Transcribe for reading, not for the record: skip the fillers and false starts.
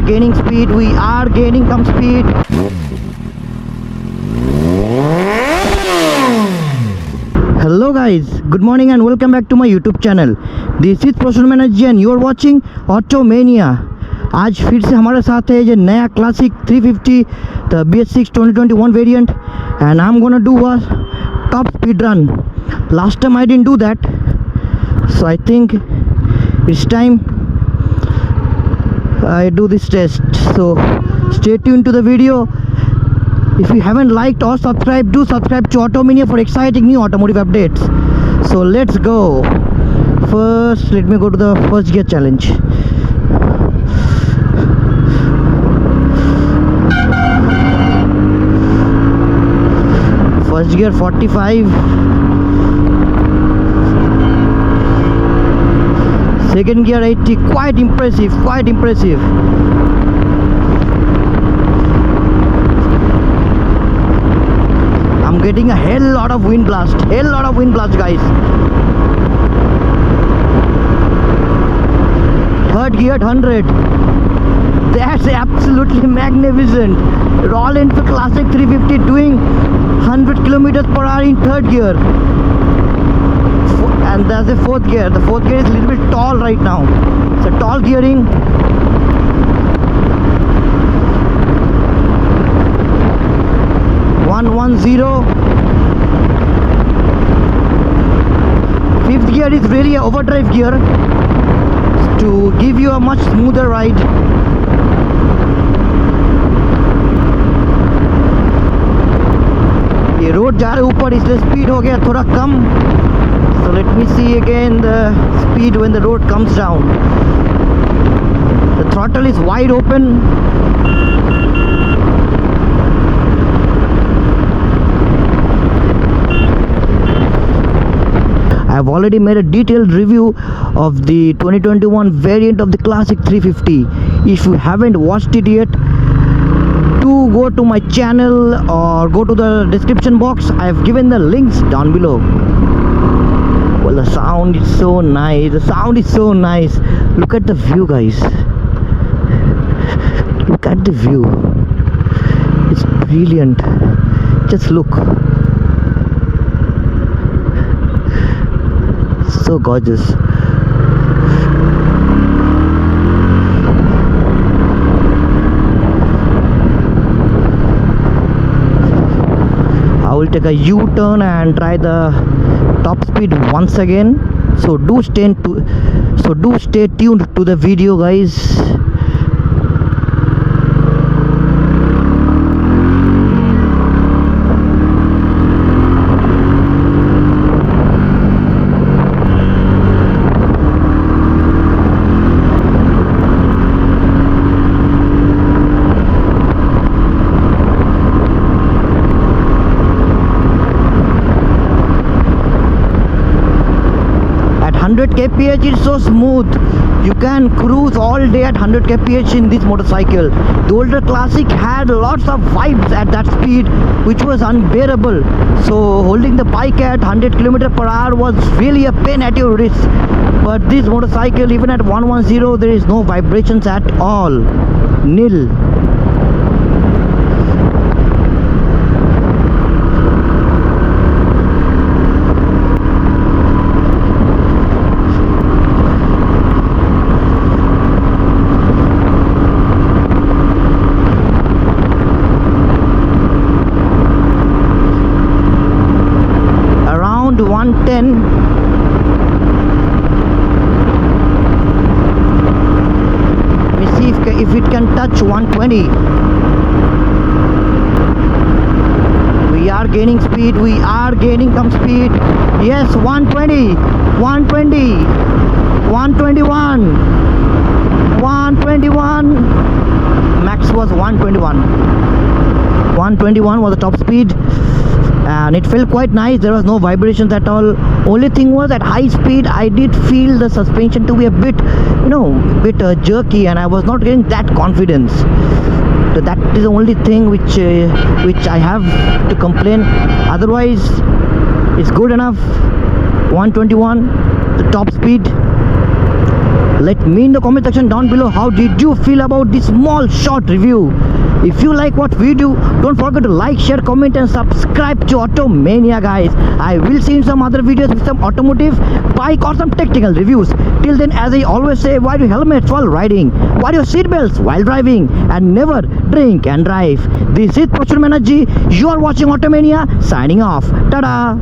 gaining speed, we are gaining some speed. Hello guys, good morning and welcome back to my YouTube channel. This is Professional Manager and you are watching Automania. आज फिर से हमारे साथ है ये नया classic 350 the BS6 2021 variant and I'm gonna do a top speed run. Last time I didn't do that, so I think it's time I do this test. So stay tuned to the video. If you haven't liked or subscribed, do subscribe to Automania for exciting new automotive updates. So let's go. First, let me go to the first gear challenge. First gear 45. Second gear 80. Quite impressive, quite impressive. I'm getting a hell lot of wind blast, guys. Third gear at 100. That's absolutely magnificent. Royal Enfield Classic 350 doing 100 kilometers per hour in third gear. And there's a fourth gear. The fourth gear is a little bit tall right now. It's a tall gearing. Zero. Fifth gear is really an overdrive gear to give you a much smoother ride. ये road जा रहे ऊपर इसलिए speed हो गया थोड़ा कम. So let me see again the speed when the road comes down. The throttle is wide open. I've already made a detailed review of the 2021 variant of the Classic 350. If you haven't watched it yet, do go to my channel or go to the description box. I've given the links down below. Well, the sound is so nice. The sound is so nice. Look at the view, guys. Look at the view. It's brilliant. Just look. So gorgeous. I will take a U-turn and try the top speed once again. So do stay tuned to the video, guys. At 100 kph it's so smooth. You can cruise all day at 100 kph in this motorcycle. The older Classic had lots of vibes at that speed which was unbearable. So holding the bike at 100 km per hour was really a pain at your wrist. But this motorcycle, even at 110, there is no vibrations at all. Nil. Around 110. If it can touch 120. We are gaining speed, we are gaining some speed. Yes, 120, 120, 121, 121. Max was 121. 121 was the top speed. And it felt quite nice. There was no vibrations at all. Only thing was at high speed I did feel the suspension to be a bit jerky, and I was not getting that confidence. So that is the only thing which I have to complain. Otherwise it's good enough. 121 the top speed. Let me in the comment section down below how did you feel about this small short review. If you like what we do, don't forget to like, share, comment and subscribe to Automania, guys. I will see you in some other videos with some automotive, bike or some technical reviews. Till then, as I always say, wear your helmets while riding, wear your seatbelts while driving, and never drink and drive. This is Prachur Banerjee. You are watching Automania. Signing off. Ta-da!